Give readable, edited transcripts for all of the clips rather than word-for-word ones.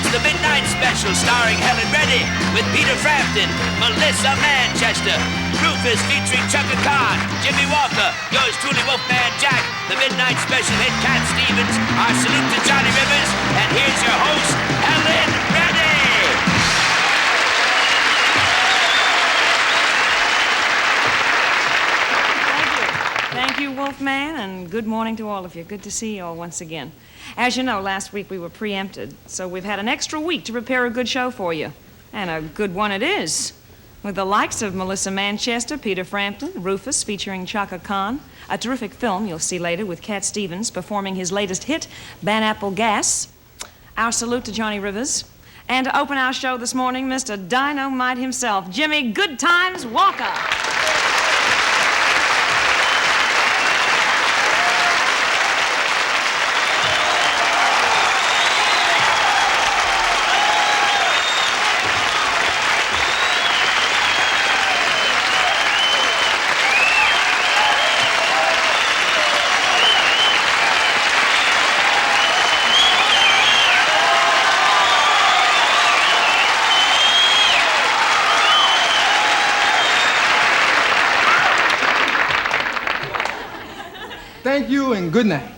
It's the Midnight Special starring Helen Reddy with Peter Frampton, Melissa Manchester, Rufus featuring Chaka, Jimmie Walker, yours truly Wolfman Jack, the Midnight Special hit Cat Stevens, our salute to Johnny Rivers, and here's your host, Helen Reddy. Thank you, Wolfman, and good morning to all of you. Good to see you all once again. As you know, last week we were preempted, so we've had an extra week to prepare a good show for you. And a good one it is. With the likes of Melissa Manchester, Peter Frampton, Rufus featuring Chaka Khan, a terrific film you'll see later with Cat Stevens performing his latest hit, Banapple Gas, our salute to Johnny Rivers, and to open our show this morning, Mr. Dynamite himself, Jimmie Good Times Walker. Thank you and good night.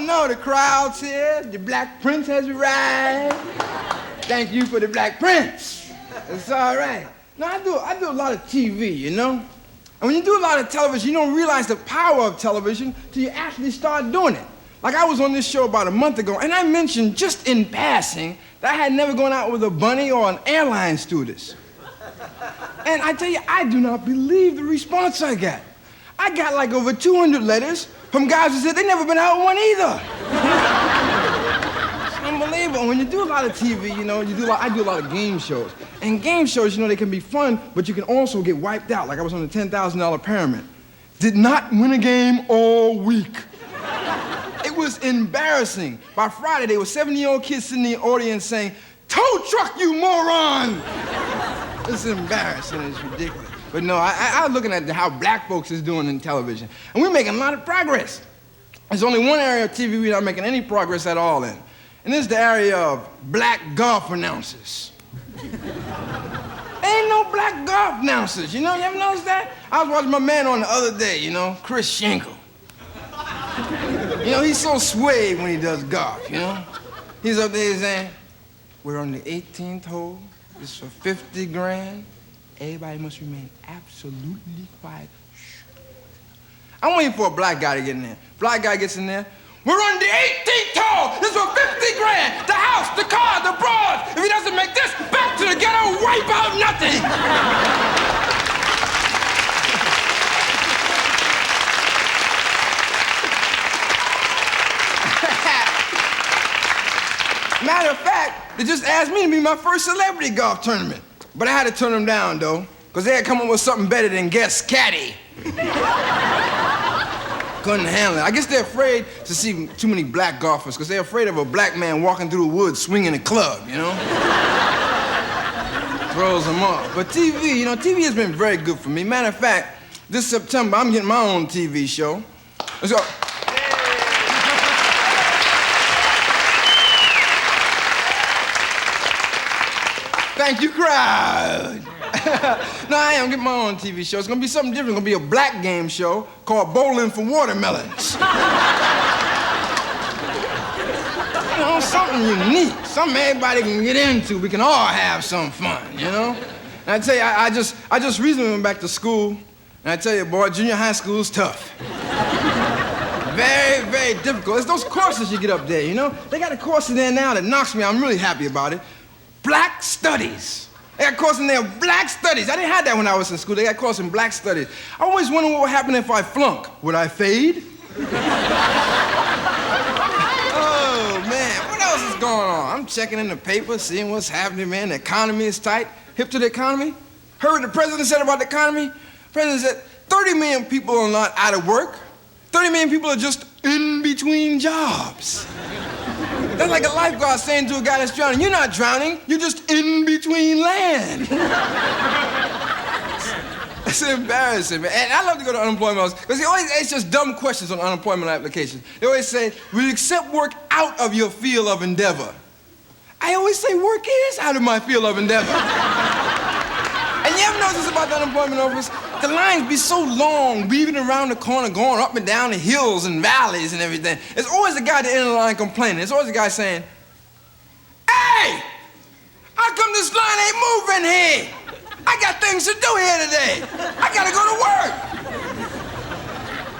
No, the crowd's here. The Black Prince has arrived. Thank you for the Black Prince. It's all right. No, I do a lot of TV, you know? And when you do a lot of television, you don't realize the power of television till you actually start doing it. Like I was on this show about a month ago, and I mentioned just in passing that I had never gone out with a bunny or an airline stewardess. And I tell you, I do not believe the response I got. I got like over 200 letters from guys who said they never been out with one either. It's unbelievable. When you do a lot of TV, you know, I do a lot of game shows. And game shows, you know, they can be fun, but you can also get wiped out. Like I was on the $10,000 pyramid. Did not win a game all week. It was embarrassing. By Friday, there were 70-year-old kids sitting in the audience saying, "Tow truck, you moron!" It's embarrassing, it's ridiculous. But no, I was looking at how black folks is doing in television, and we're making a lot of progress. There's only one area of TV we're not making any progress at all in, and this is the area of black golf announcers. Ain't no black golf announcers, you know? You ever notice that? I was watching my man on the other day, you know, Chris Schenkel. You know, he's so suave when he does golf, you know? He's up there saying, "We're on the 18th hole. It's for 50 grand. Everybody must remain absolutely quiet." Shh. I'm waiting for a black guy to get in there. Black guy gets in there. "We're on the 18th hole. This is for 50 grand. The house, the car, the broad. If he doesn't make this, back to the ghetto, wipe out nothing." Matter of fact, they just asked me to be my first celebrity golf tournament. But I had to turn them down, though, because they had come up with something better than guest caddy. Couldn't handle it. I guess they're afraid to see too many black golfers, because they're afraid of a black man walking through the woods swinging a club, you know? Throws them off. But TV, you know, TV has been very good for me. Matter of fact, this September, I'm getting my own TV show. Let's go. Thank you, crowd. No, I am getting my own TV show. It's gonna be something different. It's gonna be a black game show called Bowling for Watermelons. You know, something unique, something everybody can get into. We can all have some fun, you know? And I tell you, I just recently went back to school, and I tell you, boy, junior high school is tough. Very, very difficult. It's those courses you get up there, you know? They got a course in there now that knocks me out. I'm really happy about it. Black Studies. They got a course in there, Black Studies. I didn't have that when I was in school. They got a course in Black Studies. I always wondered what would happen if I flunk. Would I fade? Oh, man, what else is going on? I'm checking in the paper, seeing what's happening, man. The economy is tight. Hip to the economy? Heard what the president said about the economy? The president said 30 million people are not out of work. 30 million people are just in between jobs. That's like a lifeguard saying to a guy that's drowning, "You're not drowning, you're just in between land." It's embarrassing, man. And I love to go to unemployment office because they always ask just dumb questions on unemployment applications. They always say, will you accept work out of your field of endeavor? I always say work is out of my field of endeavor. And you ever notice about the unemployment office? The lines be so long, weaving around the corner, going up and down the hills and valleys and everything. There's always a guy at the end of the line complaining. There's always a guy saying, hey, how come this line ain't moving here? I got things to do here today. I gotta go to work.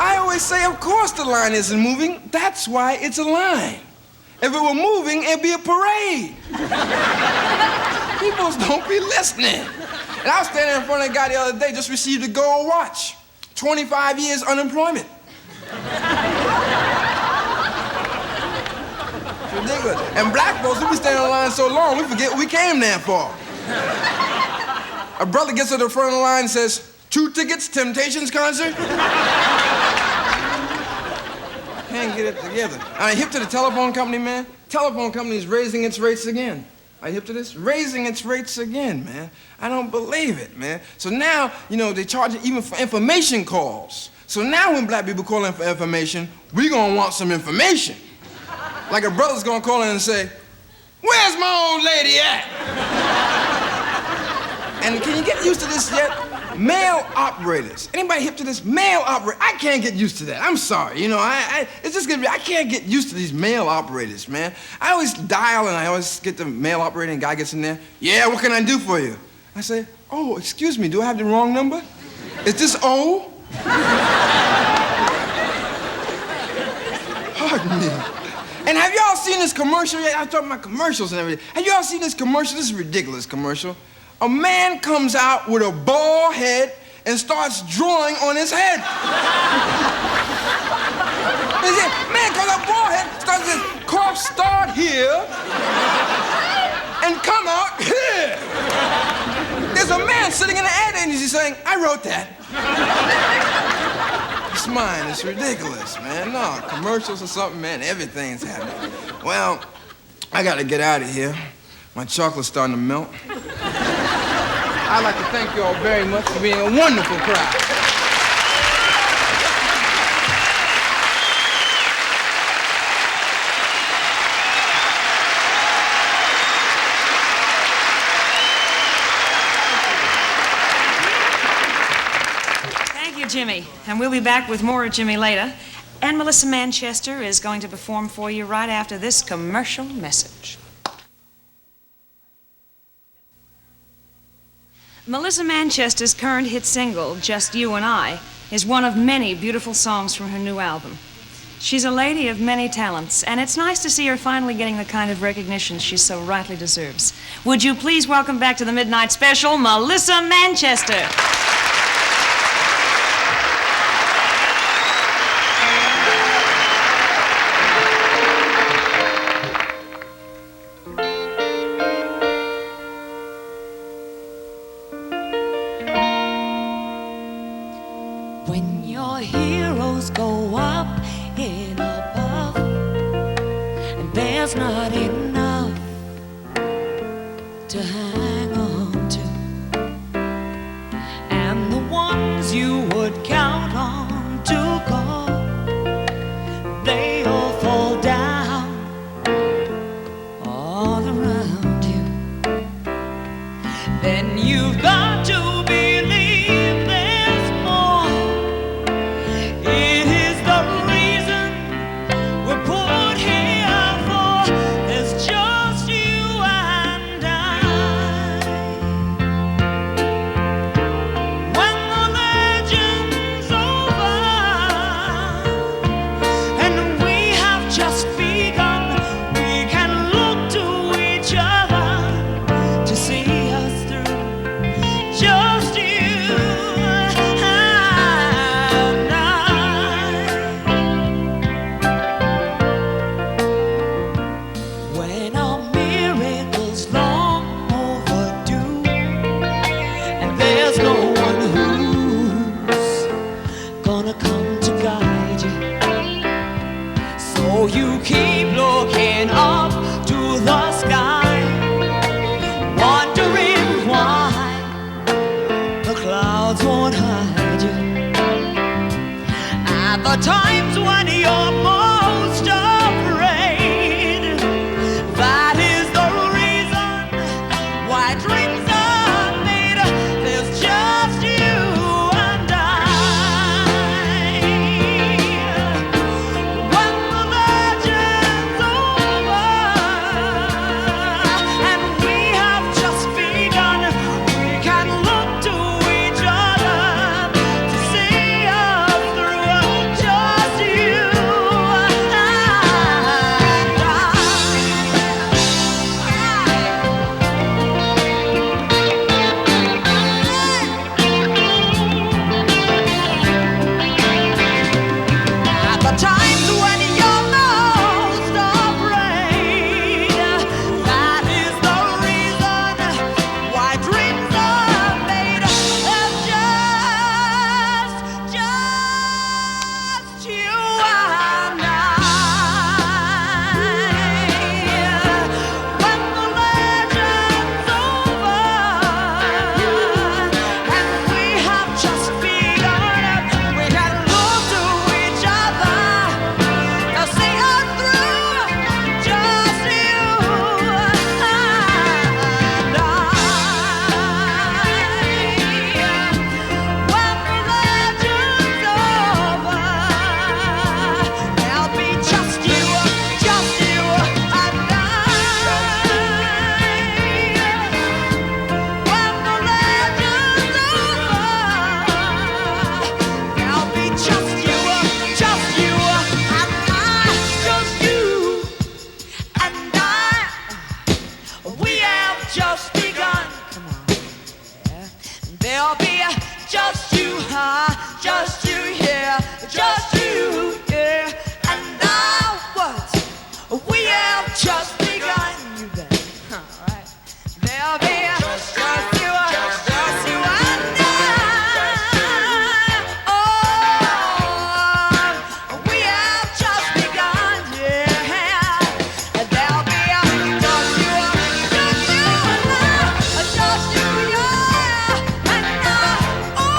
I always say, of course the line isn't moving. That's why it's a line. If it were moving, it'd be a parade. People don't be listening. And I was standing in front of a guy the other day, just received a gold watch. 25 years unemployment. It's ridiculous. And black folks, we be standing in line so long, we forget what we came there for. A brother gets to the front of the line and says, 2 tickets, Temptations concert? Can't get it together. I hip to the telephone company, man. Telephone company is raising its rates again. I hip to this? Raising its rates again, man. I don't believe it, man. So now, they charge it even for information calls. So now when black people call in for information, we gonna want some information. Like a brother's gonna call in and say, where's my old lady at? And can you get used to this yet? Male operators. Anybody hip to this? Male operator. I can't get used to that. I'm sorry. It's just gonna be, I can't get used to these male operators, man. I always dial and I always get the male operator and guy gets in there. Yeah, what can I do for you? I say, oh, excuse me, do I have the wrong number? Is this O? Pardon me. And have y'all seen this commercial yet? I'm talking about commercials and everything. Have y'all seen this commercial? This is a ridiculous commercial. A man comes out with a bald head and starts drawing on his head. Man comes out bald head, starts this cough start here and come out here. There's a man sitting in the ad agency saying, I wrote that. It's mine. It's ridiculous, man. No, commercials or something, man. Everything's happening. Well, I gotta get out of here. My chocolate's starting to melt. I'd like to thank you all very much for being a wonderful crowd. Thank you, Jimmie. And we'll be back with more of Jimmie later. And Melissa Manchester is going to perform for you right after this commercial message. Melissa Manchester's current hit single, Just You and I, is one of many beautiful songs from her new album. She's a lady of many talents, and it's nice to see her finally getting the kind of recognition she so rightly deserves. Would you please welcome back to the Midnight Special, Melissa Manchester. When your heroes go up in above, and there's not enough to hang on to, and the ones you would count on to go, they all fall down all around you, then you've got to you keep looking up to the sky, wondering why the clouds won't hide. times when you're most afraid, that is the reason why dreams are made. There's just you and I. When the legend's over and we have just begun, we can look to each other to see us through. Just you and I. At the times when you're most afraid, that is the reason why dreams are made. There's just you and I. When the legend's over and we have just begun, we can look to each other to see us through. Just you and I. When the legend's over, there'll be just you and I. When the legend's over, there'll be just you and I. Just you and I. We have just begun. Come on. There'll be just you, just you here, just you, yeah. And now what? We have just begun. You bet. All right. There'll be just you and I. Oh, we have just begun, yeah. There'll be just you and I, just you, yeah. And oh,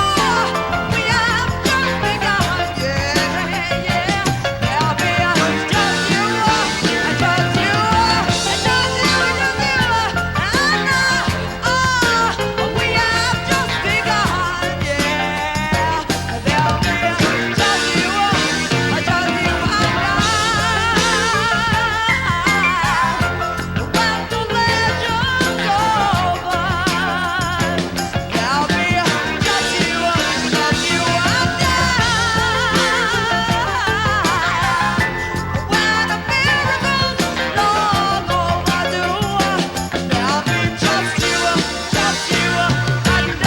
we have just begun, yeah. There'll be just you and just you, and we have just begun, yeah. There'll be just you and just you and when the legend's over, there'll be just you and when a miracle's long overdue, there'll be just you and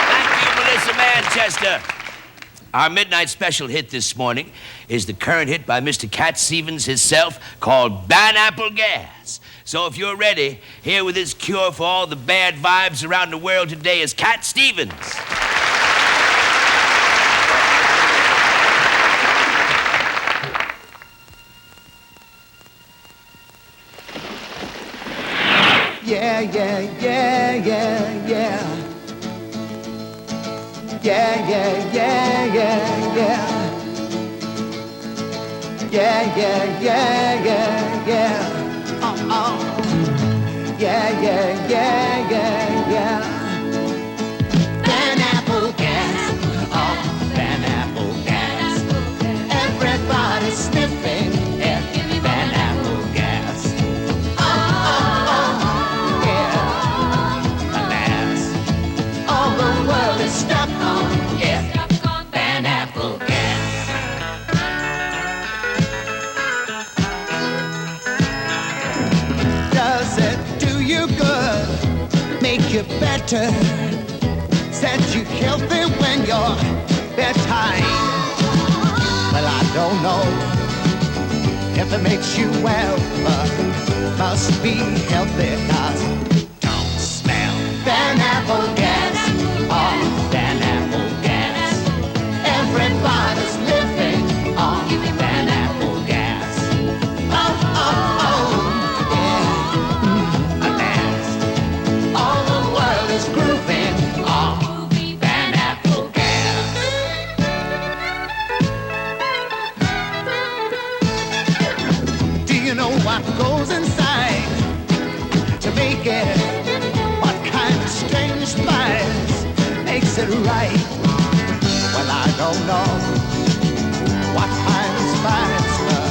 Thank you, Melissa Manchester. Our midnight special hit this morning is the current hit by Mr. Cat Stevens himself called Banapple Gas. So if you're ready, here with his cure for all the bad vibes around the world today is Cat Stevens. Yeah, yeah, yeah, yeah, yeah. Yeah, yeah, yeah, yeah, yeah. Yeah, yeah, yeah, yeah, yeah. Oh. Yeah, yeah, yeah, yeah, yeah. Banapple gas. Oh, banapple gas. Everybody's sniffing at banapple gas. All the world is stuck on, yeah, banapple gas. Does it do you good? Make you better? Set you healthy when you're bedtime? Well, I don't know if it makes you well, but must be healthy, 'cause don't smell bad. Banapple gas. On Banapple gas. Everybody's living on Banapple gas. Oh, oh, oh, yeah. At last, all the world is grooving on Banapple gas. Do you know what goes inside to make it? What kind of strange spice makes it right? Well, I don't know what kind of spice, but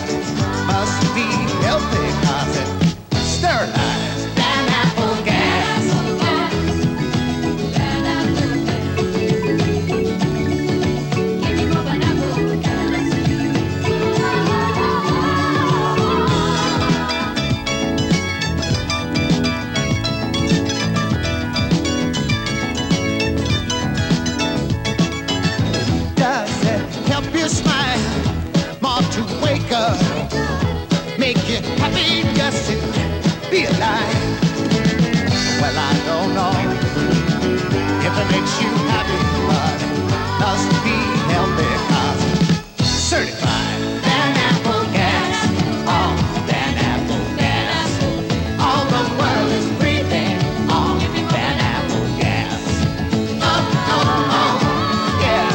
must be healthy 'cause it sterilized Banapple gas. Does it help you smile more to wake up? Make you happy just to be alive? Well, I don't know if it makes you happy, but it must be healthy 'cause it's certified Banapple gas. Oh, Banapple gas. All the world is breathing on Banapple gas. Oh, oh, oh, yeah.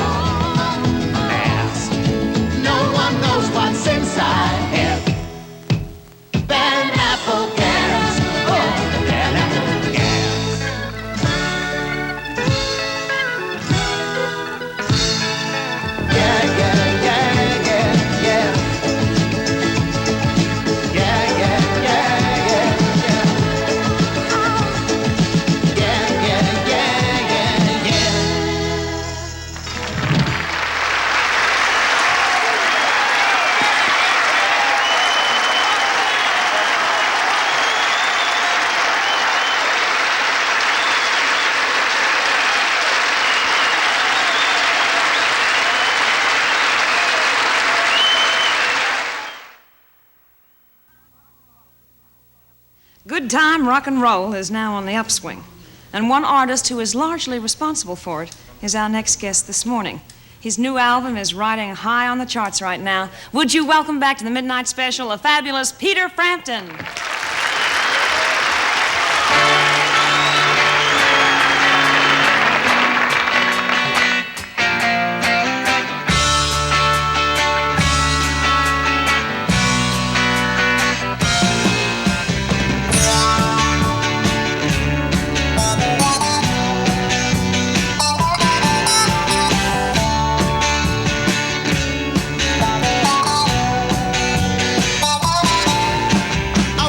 Last, no one knows what's inside it. Banapple gas. Oh, Banapple gas. Yeah, yeah, yeah, yeah, yeah. Yeah, yeah, yeah, yeah, yeah. Yeah, yeah, yeah, yeah, yeah. Good time rock and roll is now on the upswing. And one artist who is largely responsible for it is our next guest this morning. His new album is riding high on the charts right now. Would you welcome back to the Midnight Special a fabulous Peter Frampton? I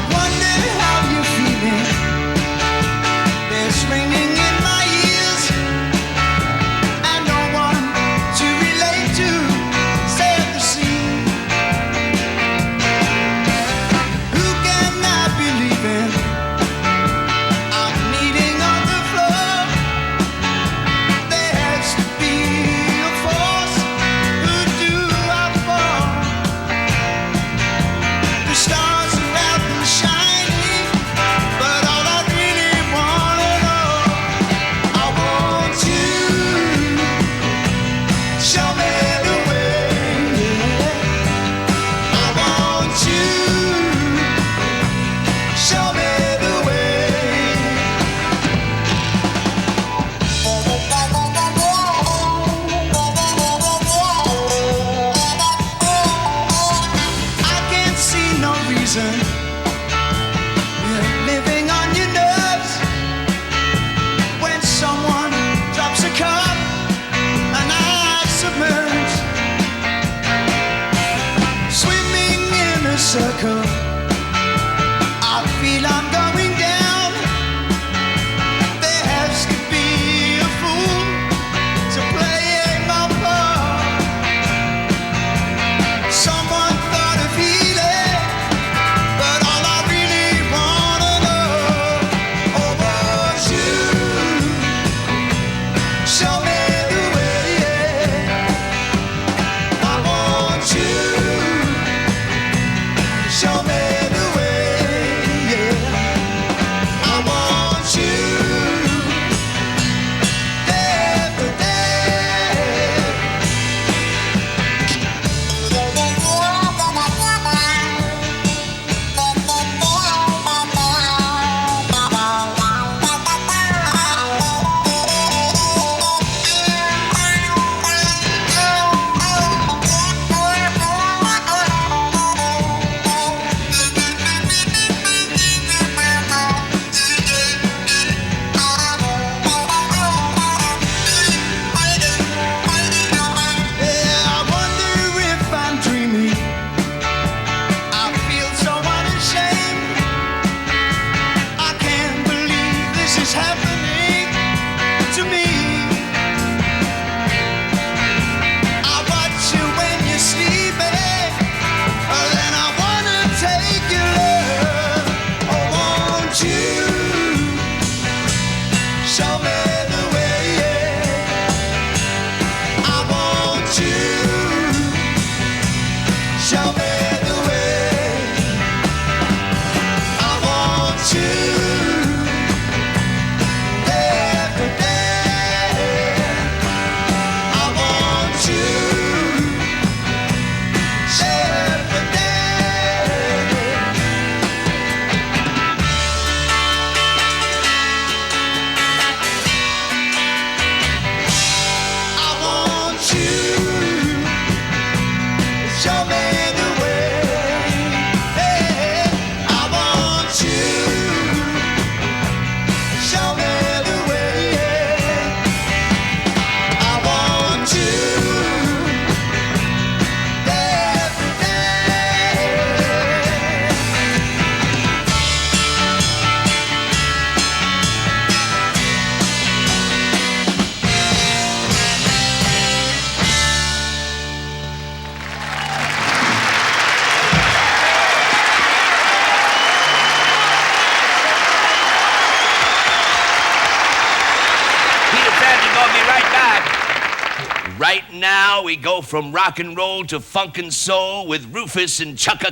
Right now, we go from rock and roll to funk and soul with Rufus and Chaka.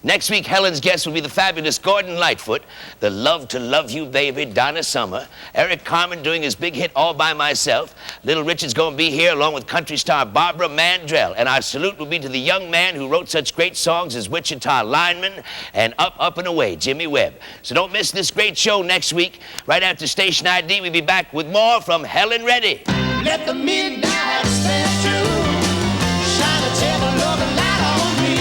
Next week, Helen's guest will be the fabulous Gordon Lightfoot, the Love to Love You Baby, Donna Summer, Eric Carmen doing his big hit All By Myself, Little Richard's going to be here along with country star Barbara Mandrell, and our salute will be to the young man who wrote such great songs as Wichita Lineman and Up, Up and Away, Jimmie Webb. So don't miss this great show next week. Right after Station ID, we'll be back with more from Helen Reddy. Let the midnight stand true, shine a table of a light on me.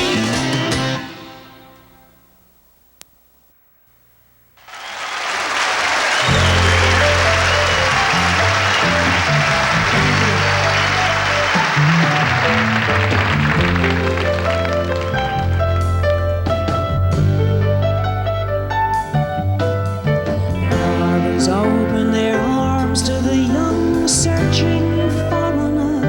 Open their arms to the young searching foreigner.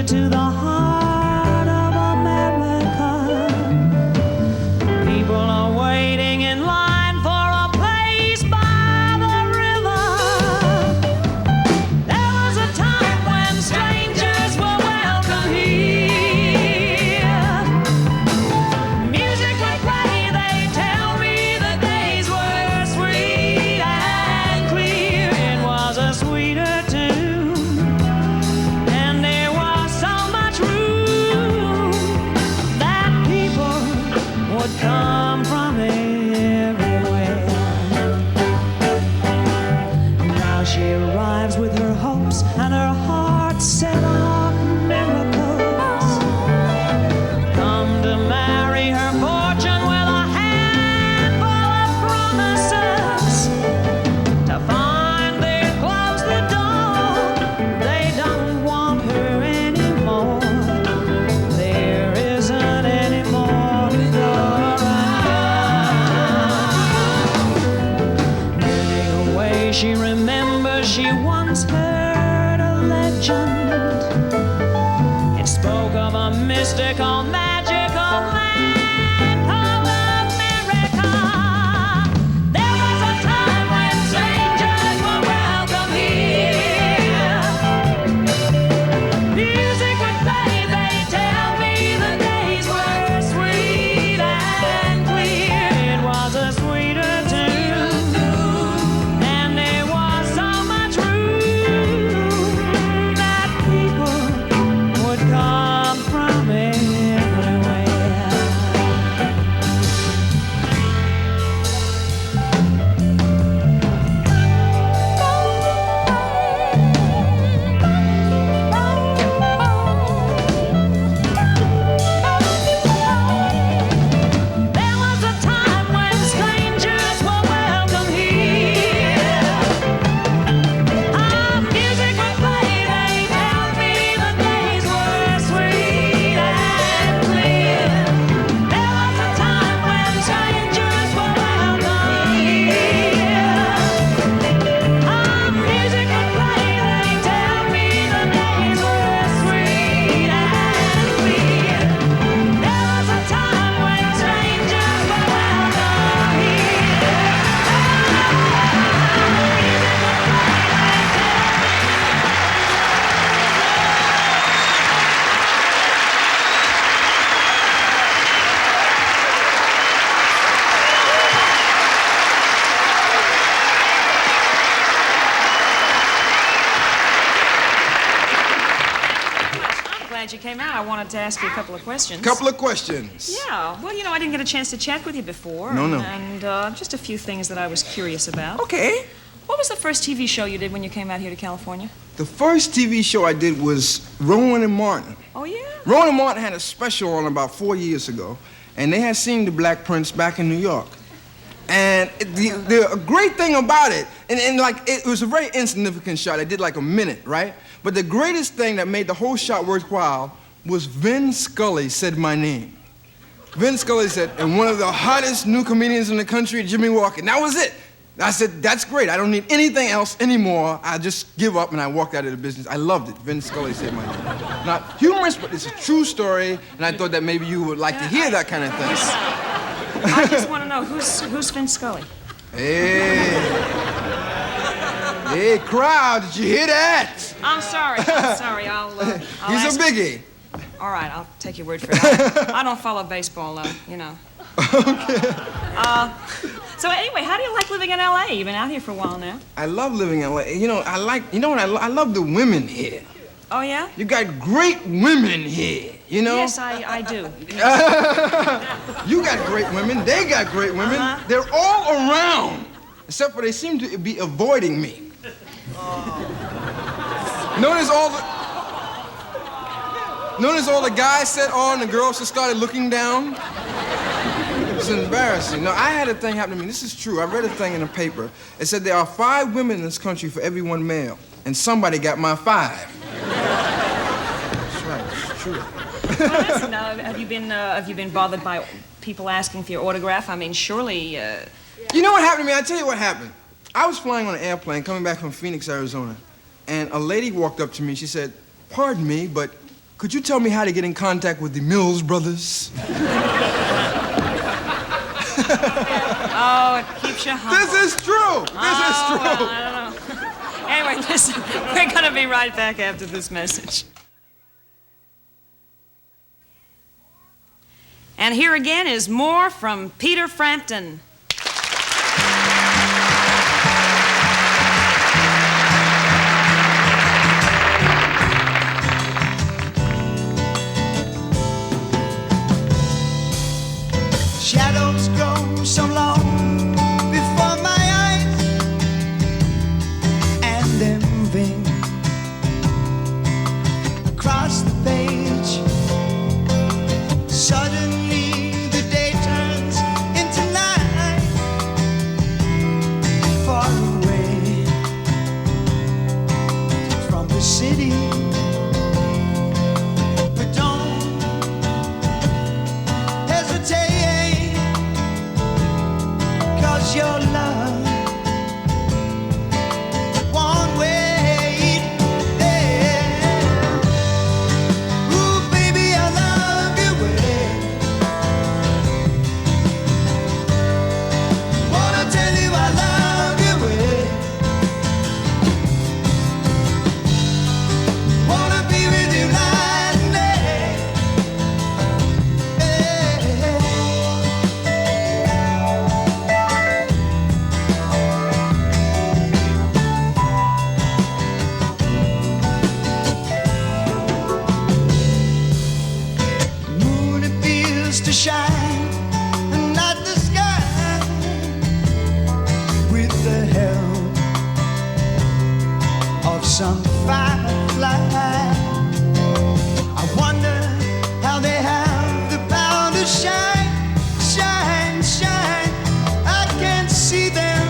sweeter to the heart of America. People are waiting in line for a place by the river. There was a time when strangers were welcome here. Music would play, they tell me the days were sweet and clear. It was a sweeter tune, and there was so much room that people would come from everywhere. Now she arrives with her hopes and her heart set on miracles. Come to marry her fortune with a handful of promises. To find they've closed the door, they don't want her anymore. There isn't any more to go around. Getting away, she remembers she once heard a legend. It spoke of a mystical, magical land called America. There was a time when strangers were welcome here. Music would play, they tell me the days were sweet and clear. It was a sweeter tune, and there was so much room that people would come from everywhere. There was a time when strangers were welcome here. Music would play, they tell me the days were sweet and clear. There was a time when strangers were welcome here. Music would play, they tell me the days were sweet and clear. There was a time when strangers were welcome here. I'm glad you came out. I wanted to ask you a couple of questions. Couple of questions. Yeah, well, I didn't get a chance to chat with you before. No. And just a few things that I was curious about. Okay. What was the first TV show you did when you came out here to California? The first TV show I did was Rowan and Martin. Oh, yeah? Rowan and Martin had a special on about 4 years ago, and they had seen the Black Prince back in New York. And the great thing about it, and like, it was a very insignificant shot. I did like a minute, right? But the greatest thing that made the whole shot worthwhile was Vin Scully said my name. Vin Scully said, and one of the hottest new comedians in the country, Jimmie Walker. And that was it. I said, that's great. I don't need anything else anymore. I just give up, and I walked out of the business. I loved it. Vin Scully said my name. Not humorous, but it's a true story, and I thought that maybe you would like to hear that kind of thing. I just want to know, who's Vin Scully? Hey, crowd, did you hear that? I'm sorry. I'll He's ask. a biggie. All right, I'll take your word for it. I don't follow baseball, though, Okay. So anyway, how do you like living in L.A.? You've been out here for a while now. I love living in LA. I love the women here. Oh, yeah? You got great women here, you know? Yes, I do. You got great women, they got great women. They're all around, except for they seem to be avoiding me. Notice all the guys said on, the girls just started looking down. It's embarrassing. No, I had a thing happen to me. This is true. I read a thing in a paper. It said there are 5 women in this country for every 1 male, and somebody got my 5. That's right. It's true. Well, listen, have you been bothered by people asking for your autograph? I mean, surely. You know what happened to me? I'll tell you what happened. I was flying on an airplane coming back from Phoenix, Arizona, and a lady walked up to me. She said, "Pardon me, but Could you tell me how to get in contact with the Mills brothers? Oh, it keeps you humble. This is true. This is true. Well, I don't know. Anyway, listen, we're going to be right back after this message. And here again is more from Peter Frampton. Shadows grow so long before my eyes, and they're moving across the page. Suddenly the day turns into night, far away from the city. But don't hesitate, 'cause your love won't wait. Yeah. Ooh, baby, I love you. Wanna tell you I love you. Wanna be with you night and day. Moon appears to shine, and not the sky, with the help of some firefly. I wonder how they have the power to shine, shine, shine. I can't see them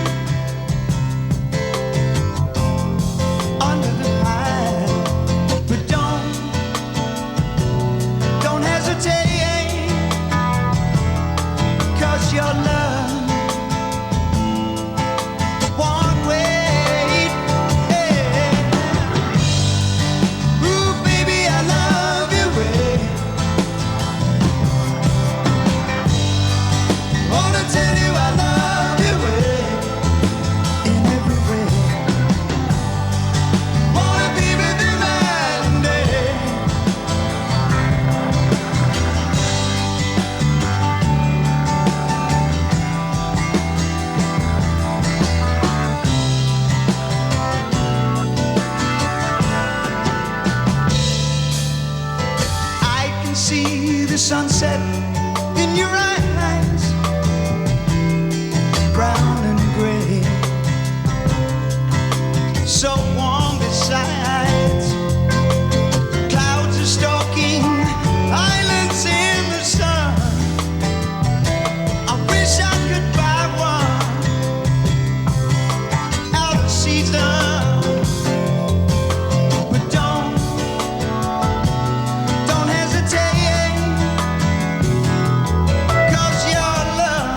under the pine, but don't hesitate, 'cause your love won't wait. Yeah. Ooh, baby, I love you. Wanna tell you I love you in every way. Wanna be with you night and day. I can see the sunset in your eyes, brown and gray, so warm besides. Clouds are stalking islands in the sun. I wish I could buy one out of season, but don't hesitate, 'cause your love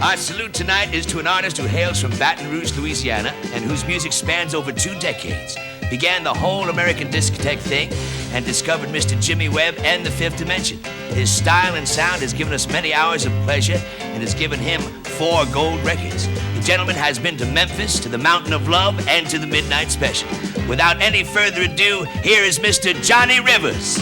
Our salute tonight is to an artist who hails from Baton Rouge, Louisiana, and whose music spans over 2 decades. Began the whole American discotheque thing and discovered Mr. Jimmie Webb and the Fifth Dimension. His style and sound has given us many hours of pleasure and has given him 4 gold records. The gentleman has been to Memphis, to the Mountain of Love, and to the Midnight Special. Without any further ado, here is Mr. Johnny Rivers.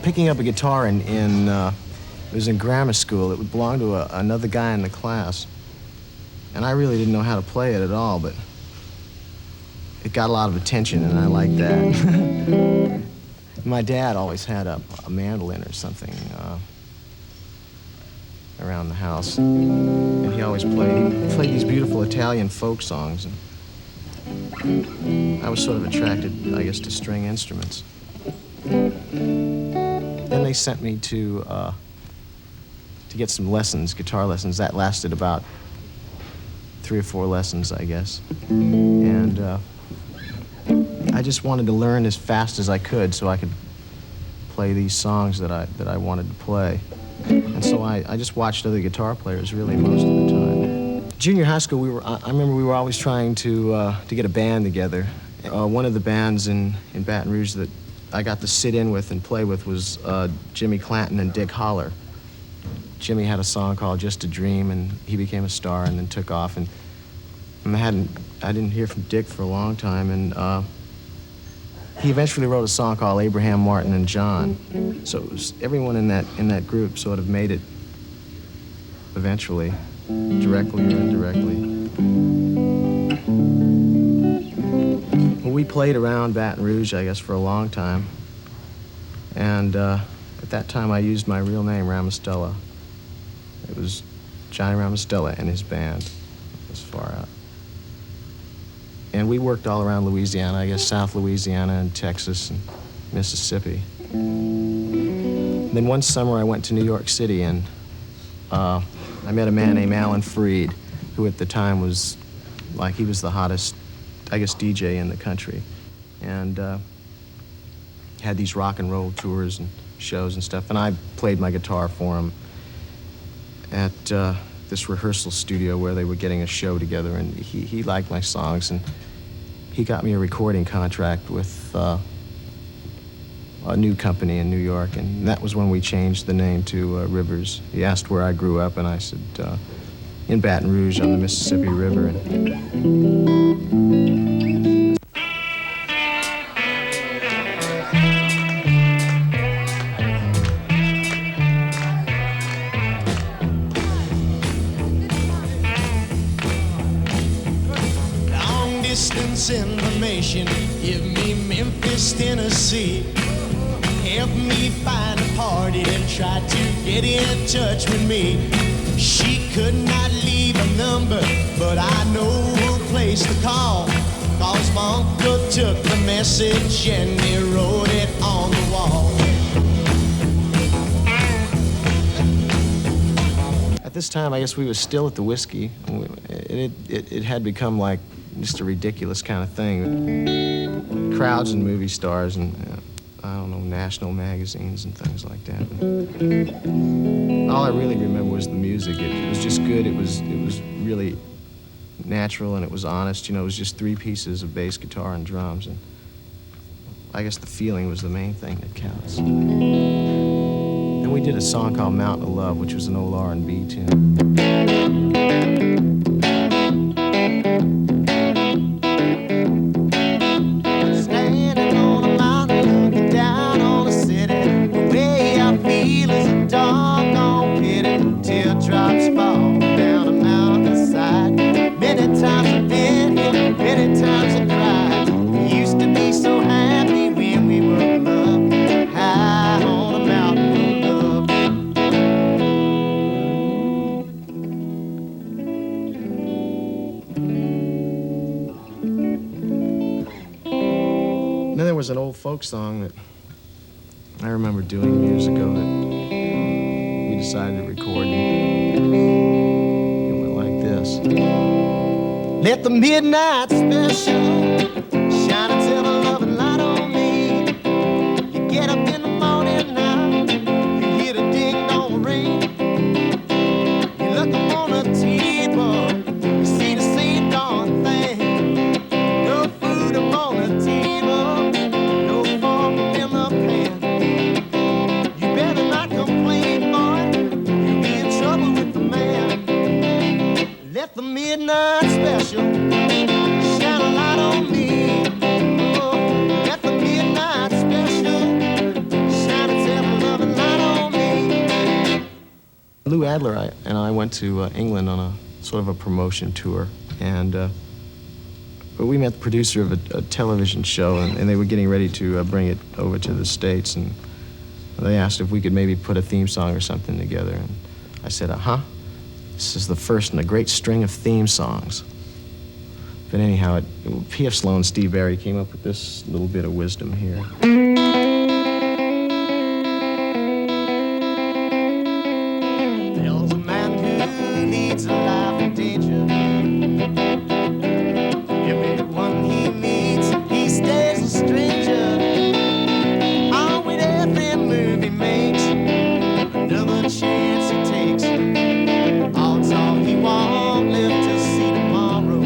Picking up a guitar it was in grammar school. It belonged to another guy in the class. And I really didn't know how to play it at all, but it got a lot of attention, and I liked that. My dad always had a mandolin or something around the house. And he always played these beautiful Italian folk songs. And I was sort of attracted, I guess, to string instruments. Then they sent me to get some lessons, guitar lessons. That lasted about 3 or 4 lessons, I guess. And I just wanted to learn as fast as I could so I could play these songs that I wanted to play. And so I just watched other guitar players really most of the time. Junior high school, I remember we were always trying to get a band together. One of the bands in Baton Rouge that I got to sit in with and play with was Jimmy Clanton and Dick Holler. Jimmy had a song called Just a Dream, and he became a star and then took off. And I didn't hear from Dick for a long time, and he eventually wrote a song called Abraham, Martin, and John. So it was, everyone in that group sort of made it eventually, directly or indirectly. Well, we played around Baton Rouge, I guess, for a long time. And at that time, I used my real name, Ramostella. It was Johnny Ramostella and his band. It was far out. And we worked all around Louisiana, I guess South Louisiana and Texas and Mississippi. Then one summer I went to New York City, and I met a man named Alan Freed, who at the time was, like, he was the hottest, I guess, DJ in the country. And had these rock and roll tours and shows and stuff. And I played my guitar for him at this rehearsal studio where they were getting a show together, and he liked my songs, and he got me a recording contract with a new company in New York, and that was when we changed the name to Rivers. He asked where I grew up, and I said, in Baton Rouge on the Mississippi River. Information, give me Memphis, Tennessee. Help me find a party that tried to get in touch with me. She could not leave a number, but I know a place to call. Cause my uncle took the message and he wrote it on the wall. At this time, I guess we were still at the Whiskey. It had become like just a ridiculous kind of thing. Crowds and movie stars and, I don't know, national magazines and things like that. All I really remember was the music. It was just good. It was really natural, and it was honest. You know, it was just 3 pieces of bass guitar and drums. And I guess the feeling was the main thing that counts. And we did a song called Mountain of Love, which was an old R&B tune. Many times I cried. We used to be so happy when we were in love. And then there was an old folk song that I remember doing years ago that we decided to record. And it went like this. Let the midnight special shine until the loving light on me. You get up in the morning now, you hear the ding-dong ring. You look up on the table, you see the same darn thing. No food up on the table, no fork in the pan. You better not complain, boy, you'll be in trouble with the man. Let the midnight special shine a light on me. Oh, let the midnight special shine a loving light on me. Lou Adler and I went to England on a sort of a promotion tour, and we met the producer of a television show, and they were getting ready to bring it over to the States, and they asked if we could maybe put a theme song or something together, and I said, this is the first in a great string of theme songs. But anyhow, P.F. Sloan and Steve Barry came up with this little bit of wisdom here. There's a man who leads a life of danger. Everyone he meets, he stays a stranger. On with every move he makes, another chance he takes. Odds are he won't live to see tomorrow.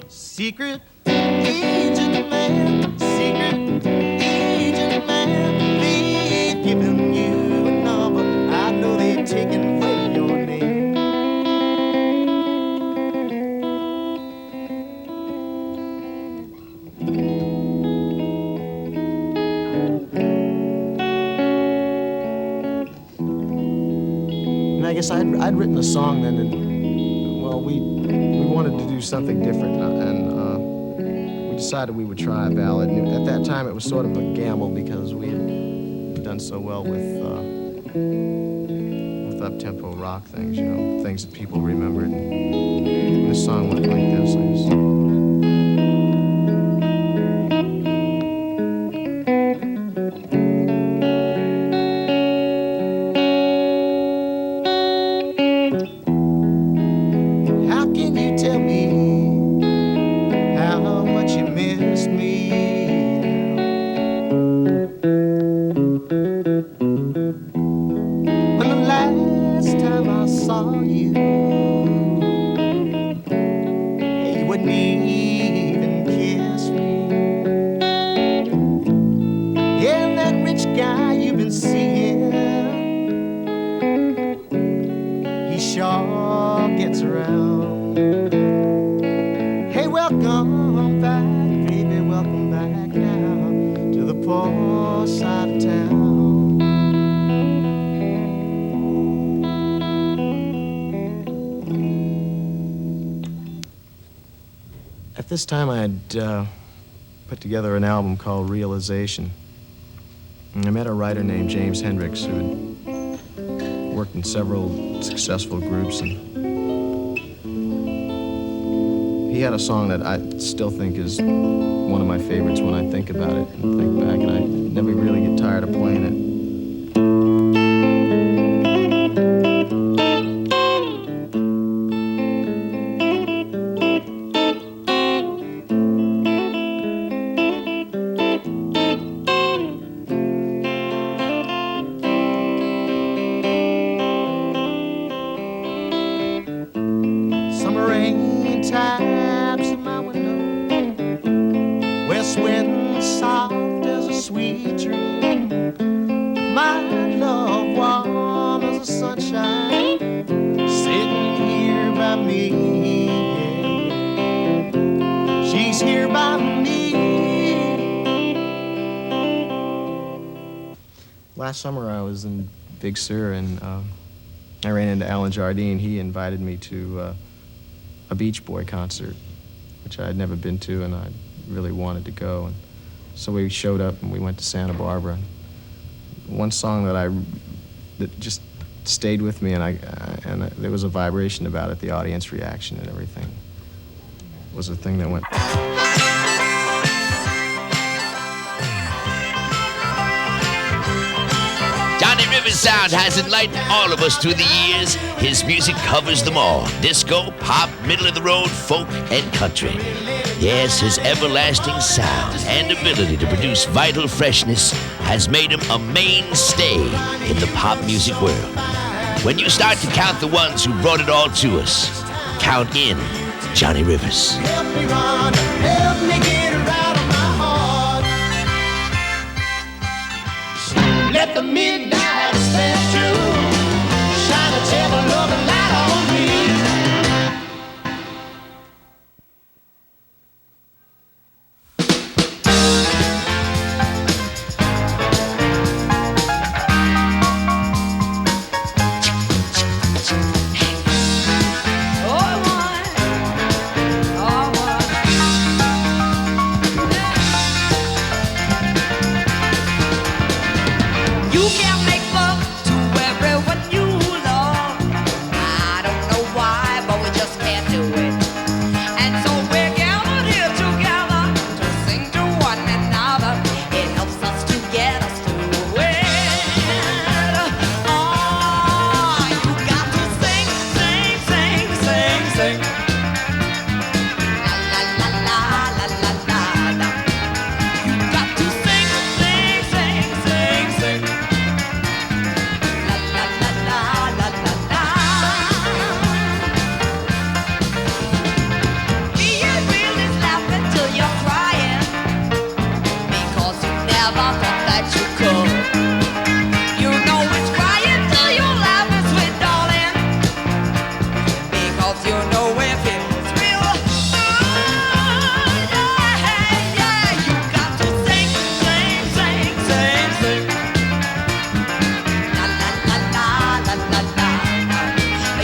Secret agent man, secret agent man, they've given you a number. I know they've taken away your name. And I guess I'd written a song then, and well, we wanted to do something different, and we decided we would try a ballad. And at that time, it was sort of a gamble because we had done so well with up-tempo rock things, you know, things that people remembered. And this song went like this. How can you tell me how much you miss me? When the last time I saw you, you wouldn't even kiss me. Yeah, that rich guy you've been seeing, he sure gets around. Hey, welcome back, baby, welcome back now to the poor side of town. At this time, I had put together an album called Realization. And I met a writer named James Hendricks who had worked in several successful groups, and he had a song that I still think is one of my favorites when I think about it and think back, and I never really get tired of playing it. Summer rain taps at my window, west wind soft as a sweet dream. My love warm as the sunshine, sitting here by me. Yeah. She's here by me. Last summer I was in Big Sur, and I ran into Alan Jardine. He invited me to a Beach Boy concert, which I had never been to, and I really wanted to go. And so we showed up, and we went to Santa Barbara. One song that just stayed with me, and there was a vibration about it, the audience reaction and everything, was a thing that went. Rufus' sound has enlightened all of us through the years. His music covers them all. Disco, pop, middle-of-the-road, folk, and country. Yes, his everlasting sound and ability to produce vital freshness has made him a mainstay in the pop music world. When you start to count the ones who brought it all to us, count in Johnny Rivers. Help me run, help me get it right on my heart. Let the midnight special shine a table of a light on me. You can't make love to everyone you love. I don't know why, but we just can't do it. And so we're gathered here together to sing to one another. It helps us to get us through it. Oh, you got to sing, sing, sing, sing, sing. La la la la la la la. You got to sing, sing, sing, sing, sing. La la la la la la la. Being real is laughing till you're crying, because you never thought that you could. You know it's crying till you laugh, sweet darling, because you know it feels real good. Yeah, yeah. You got to sing, sing, sing, sing, sing. La la la la la la la.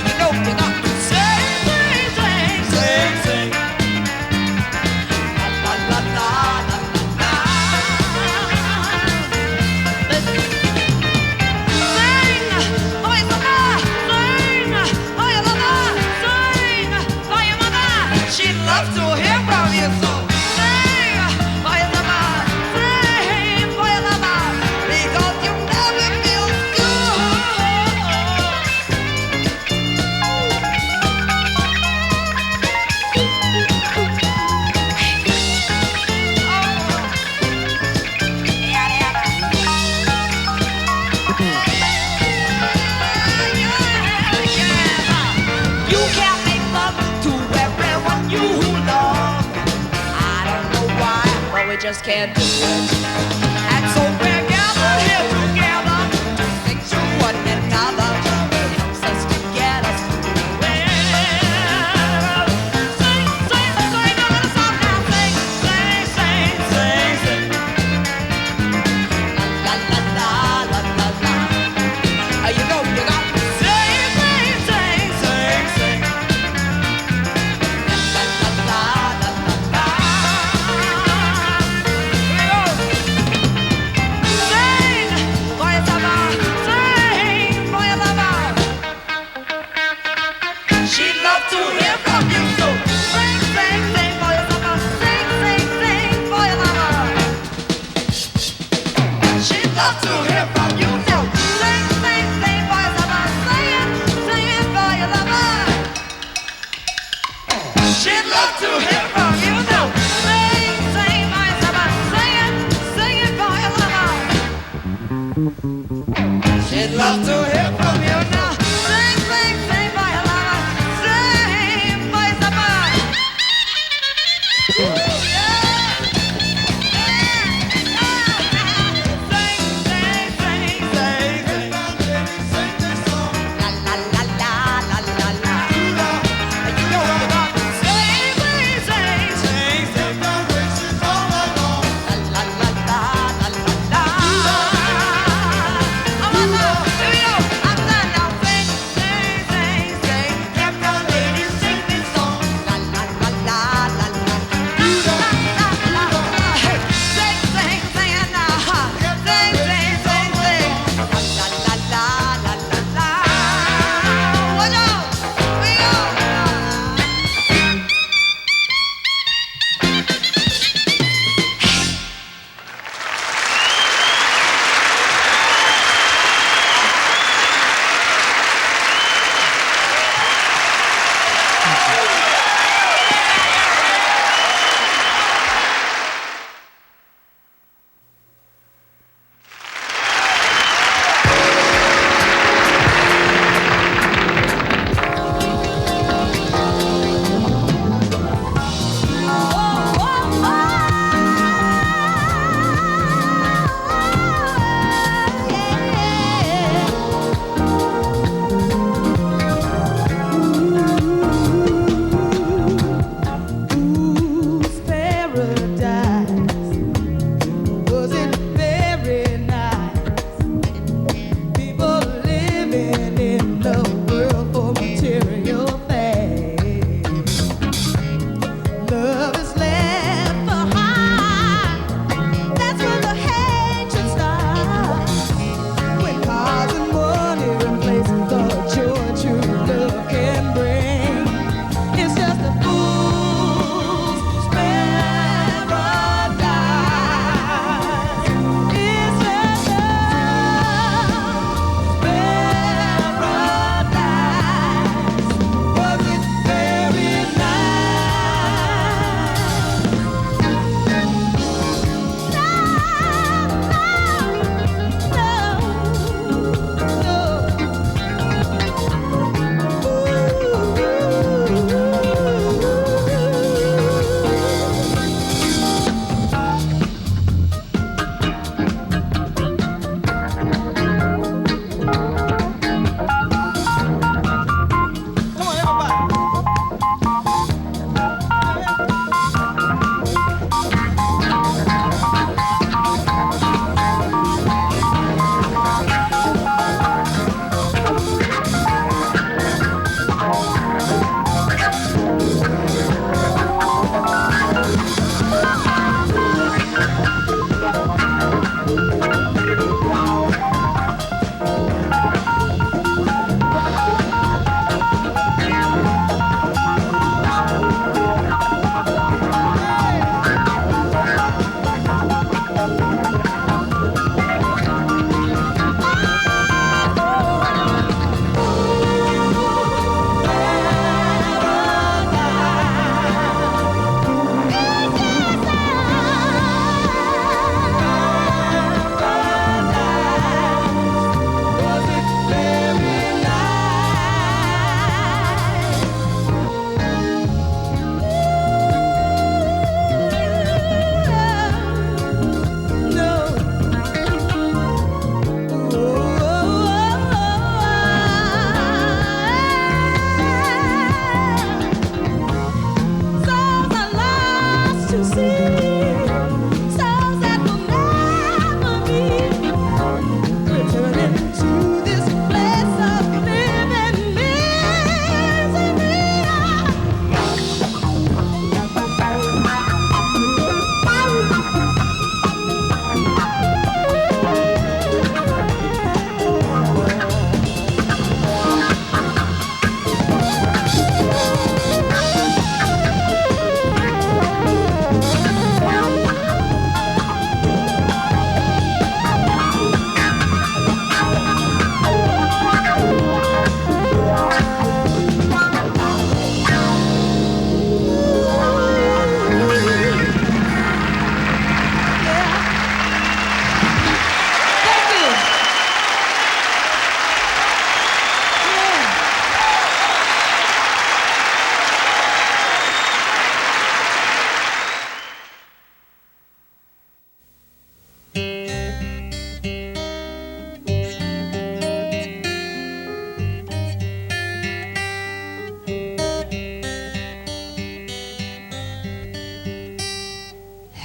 You know you got to sing, sing, sing, sing, sing. La la la la la la. Listen. Sing for your mother, sing for your lover, sing for your mother. She loves to hear from you, so sing for your lover, sing for your lover, because you know it feels good. You can't make love to everyone you love. I don't know why, but we just can't do it. And so we're gathered here together to sing to one another. It helps us to get us through it. Sing, sing, sing a little song now. Sing, sing, sing, sing, sing. La la la la la la. You know you got to sing, sing, sing, sing, sing. La la la la la la. Here we go.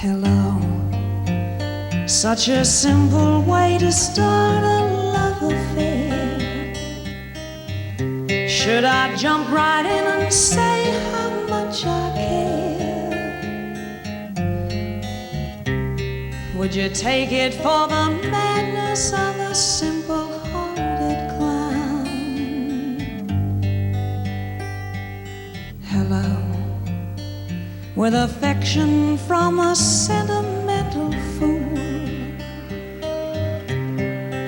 Hello. Such a simple way to start a love affair. Should I jump right in and say how much I care? Would you take it for the madness of a simple-hearted clown? Hello. With affection from a sentimental fool,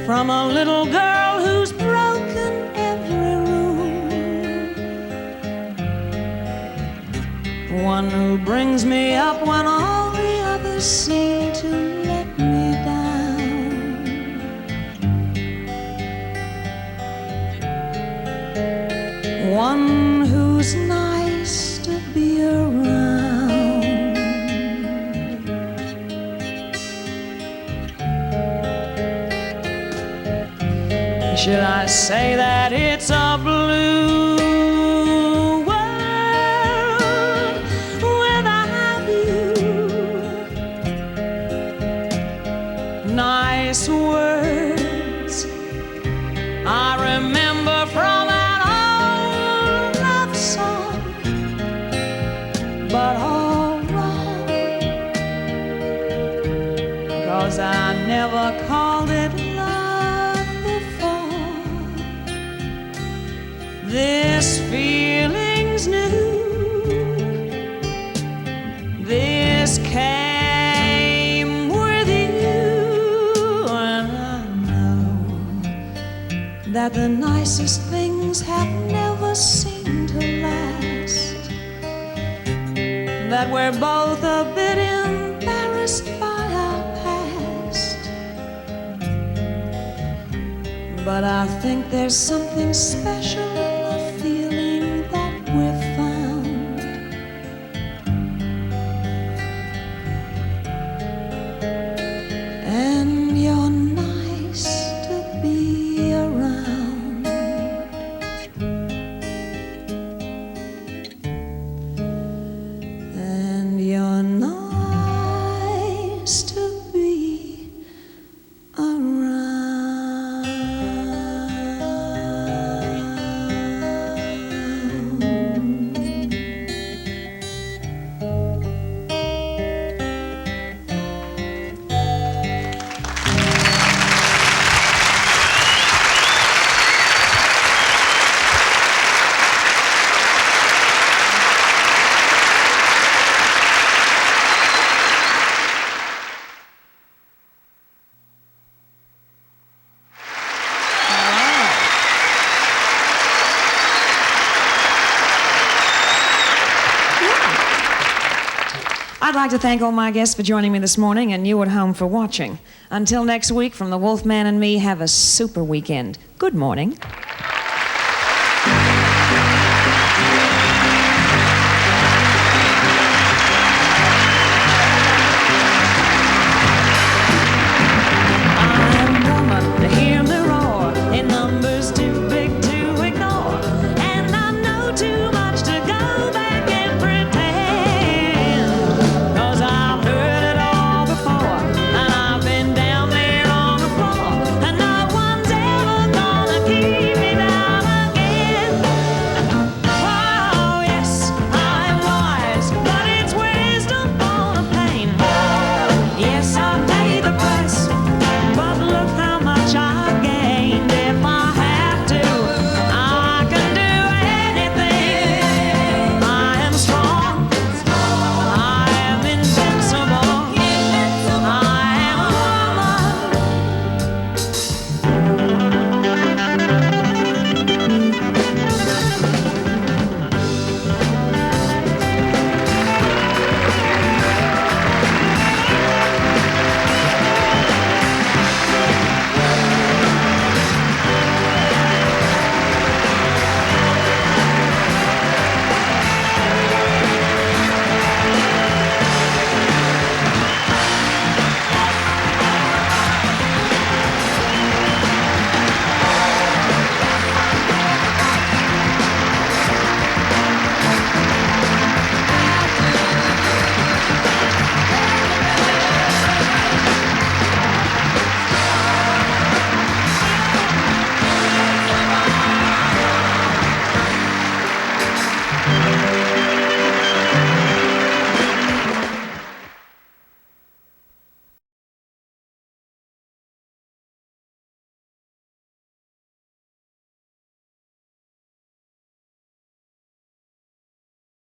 from a little girl who's broken every rule, one who brings me up when all the others seem to let me down, one who's nice to be around. Should I say that it's a blue world without you? Nice words I remember from an old love song, but all wrong, 'cause I never called it love before. This feeling's new. This came with you, and I know that the nicest things have never seemed to last, that we're both a bit embarrassed by our past. But I think there's something special in the feeling that we've found. And you're nice to be around. And you're nice to be around. I'd like to thank all my guests for joining me this morning and you at home for watching. Until next week, from the Wolfman and me, have a super weekend. Good morning.